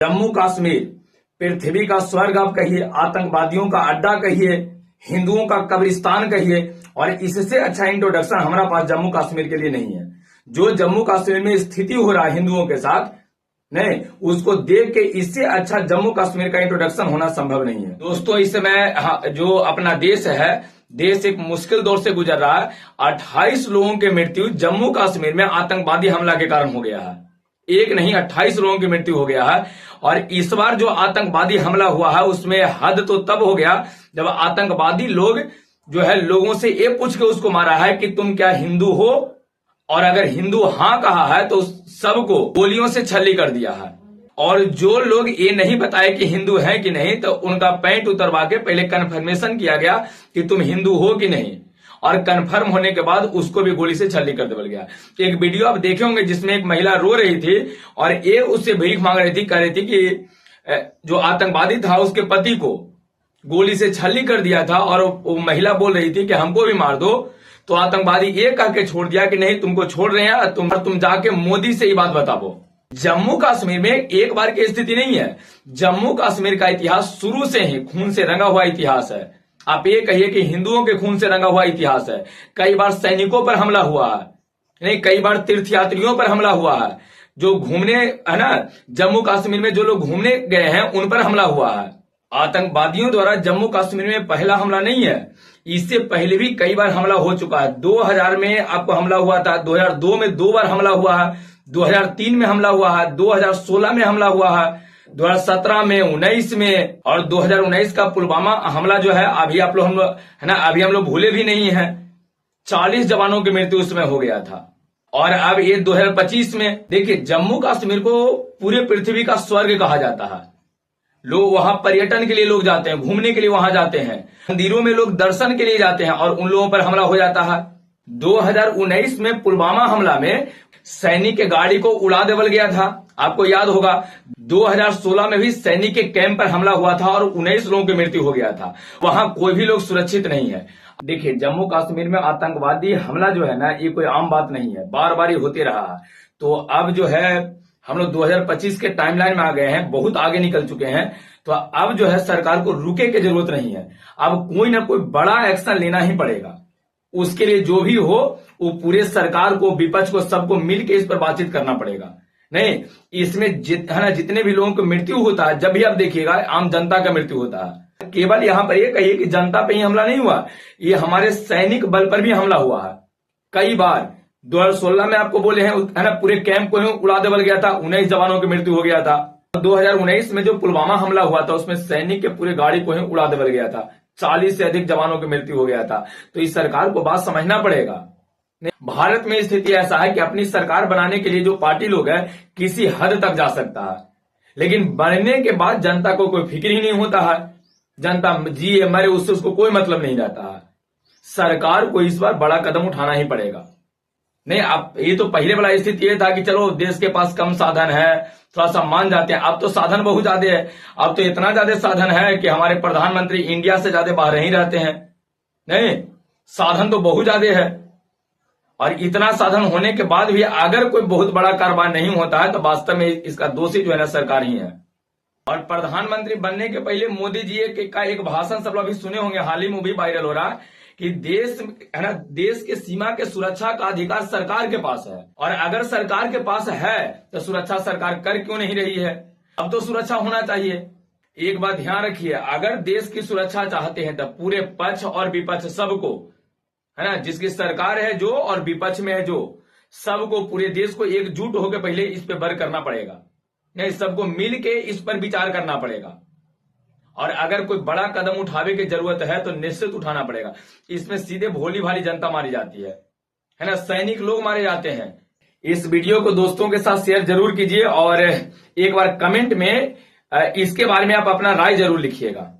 जम्मू कश्मीर पृथ्वी का स्वर्ग आप कहिए, आतंकवादियों का अड्डा कहिए, हिंदुओं का कब्रिस्तान कहिए, और इससे अच्छा इंट्रोडक्शन हमारा पास जम्मू कश्मीर के लिए नहीं है। जो जम्मू कश्मीर में स्थिति हो रहा है हिंदुओं के साथ, नहीं, उसको देख के इससे अच्छा जम्मू कश्मीर का इंट्रोडक्शन होना संभव नहीं है। दोस्तों, इस समय जो अपना देश है, देश एक मुश्किल दौर से गुजर रहा है। 28 लोगों की मृत्यु जम्मू कश्मीर में आतंकवादी हमला के कारण हो गया है। एक नहीं, 28 लोगों की मृत्यु हो गया है। और इस बार जो आतंकवादी हमला हुआ है उसमें हद तो तब हो गया जब आतंकवादी लोग जो है लोगों से ये पूछ के उसको मारा है कि तुम क्या हिंदू हो, और अगर हिंदू हां कहा है तो सबको गोलियों से छल्ली कर दिया है। और जो लोग ये नहीं बताए कि हिंदू है कि नहीं, तो उनका पैंट उतरवा के पहले कन्फर्मेशन किया गया कि तुम हिंदू हो कि नहीं, और कंफर्म होने के बाद उसको भी गोली से छल्ली कर दिया गया। एक वीडियो आप देखे होंगे जिसमें एक महिला रो रही थी और ये उससे भीख मांग रही थी, कह रही थी कि जो आतंकवादी था उसके पति को गोली से छल्ली कर दिया था, और वो महिला बोल रही थी कि हमको भी मार दो। तो आतंकवादी ये कह के छोड़ दिया कि नहीं, तुमको छोड़ रहे हैं, तुम जाके मोदी से ही बात बताओ। जम्मू कश्मीर में एक बार की स्थिति नहीं है। जम्मू कश्मीर का इतिहास शुरू से ही खून से रंगा हुआ इतिहास है। आप ये कहिए कि हिंदुओं के खून से रंगा हुआ इतिहास है। कई बार सैनिकों पर हमला हुआ है, नहीं, कई बार तीर्थयात्रियों पर हमला हुआ है। जो घूमने है ना, जम्मू कश्मीर में जो लोग घूमने गए हैं उन पर हमला हुआ है। आतंकवादियों द्वारा जम्मू कश्मीर में पहला हमला नहीं है, इससे पहले भी कई बार हमला हो चुका है। 2000 में आपको हमला हुआ था, 2002 में 2 बार हमला हुआ है, 2003 में हमला हुआ है, 2016 में हमला हुआ है, 2017 में, 19 में, और 2019 का पुलवामा हमला जो है अभी आप लोग अभी हम लोग भूले भी नहीं है। 40 जवानों की मृत्यु उसमें हो गया था। और अब ये 2025 में देखिए, जम्मू कश्मीर को पूरे पृथ्वी का स्वर्ग कहा जाता है। लोग वहां पर्यटन के लिए लोग जाते हैं, घूमने के लिए वहां जाते हैं, मंदिरों में लोग दर्शन के लिए जाते हैं, और उन लोगों पर हमला हो जाता है। 2019 में पुलवामा हमला में सैनिक के गाड़ी को उड़ा देवल गया था, आपको याद होगा। 2016 में भी सैनिक के कैंप पर हमला हुआ था और 19 लोगों की मृत्यु हो गया था। वहां कोई भी लोग सुरक्षित नहीं है। देखिए, जम्मू कश्मीर में आतंकवादी हमला जो है ना, ये कोई आम बात नहीं है, बार बार ही होते रहा है। तो अब जो है हम लोग 2025 के टाइमलाइन में आ गए हैं, बहुत आगे निकल चुके हैं। तो अब जो है सरकार को रुके की जरूरत नहीं है, अब कोई ना कोई बड़ा एक्शन लेना ही पड़ेगा। उसके लिए जो भी हो वो पूरे सरकार को, विपक्ष को, सबको मिलकर इस पर बातचीत करना पड़ेगा। नहीं, इसमें जितने भी लोगों की मृत्यु होता है, जब भी आप देखिएगा आम जनता का मृत्यु होता है। केवल यहां पर ये कहिए कि जनता पे ही हमला नहीं हुआ, ये हमारे सैनिक बल पर भी हमला हुआ है कई बार। 2016 में आपको बोले हैं है ना, पूरे कैंप को उड़ा देवल गया था, 19 जवानों की मृत्यु हो गया था। 2019 में जो पुलवामा हमला हुआ था उसमें सैनिक के पूरे गाड़ी को ही उड़ा देवल गया था, 40 से अधिक जवानों की मृत्यु हो गया था। तो इस सरकार को बात समझना पड़ेगा। भारत में स्थिति ऐसा है कि अपनी सरकार बनाने के लिए जो पार्टी लोग है किसी हद तक जा सकता है, लेकिन बनने के बाद जनता को कोई फिक्र ही नहीं होता है। जनता जिए मरे उससे उसको कोई मतलब नहीं रहता है। सरकार को इस बार बड़ा कदम उठाना ही पड़ेगा। नहीं, अब ये तो पहले वाला स्थिति ये था कि चलो देश के पास कम साधन है, थोड़ा सा मान जाते हैं। अब तो साधन बहुत ज्यादा है, अब तो इतना ज्यादा साधन है कि हमारे प्रधानमंत्री इंडिया से ज्यादा बाहर ही रहते हैं। नहीं, साधन तो बहुत ज्यादा है, और इतना साधन होने के बाद भी अगर कोई बहुत बड़ा कारोबार नहीं होता है तो वास्तव में इसका दोषी जो है ना सरकार ही है। और प्रधानमंत्री बनने के पहले मोदी जी का एक भाषण सब लोग अभी सुने होंगे, हाल ही में भी वायरल हो रहा है कि देश है ना, देश के सीमा के सुरक्षा का अधिकार सरकार के पास है। और अगर सरकार के पास है तो सुरक्षा सरकार कर क्यों नहीं रही है? अब तो सुरक्षा होना चाहिए। एक बात ध्यान रखिए, अगर देश की सुरक्षा चाहते हैं तो पूरे पक्ष और विपक्ष सबको, है ना, जिसकी सरकार है जो और विपक्ष में है जो, सबको, पूरे देश को एकजुट होकर पहले इस पे वर्क करना पड़ेगा। नहीं, सबको मिल के इस पर विचार करना पड़ेगा। और अगर कोई बड़ा कदम उठावे की जरूरत है तो निश्चित उठाना पड़ेगा। इसमें सीधे भोली भाली जनता मारी जाती है ना, सैनिक लोग मारे जाते हैं। इस वीडियो को दोस्तों के साथ शेयर जरूर कीजिए, और एक बार कमेंट में इसके बारे में आप अपना राय जरूर लिखिएगा।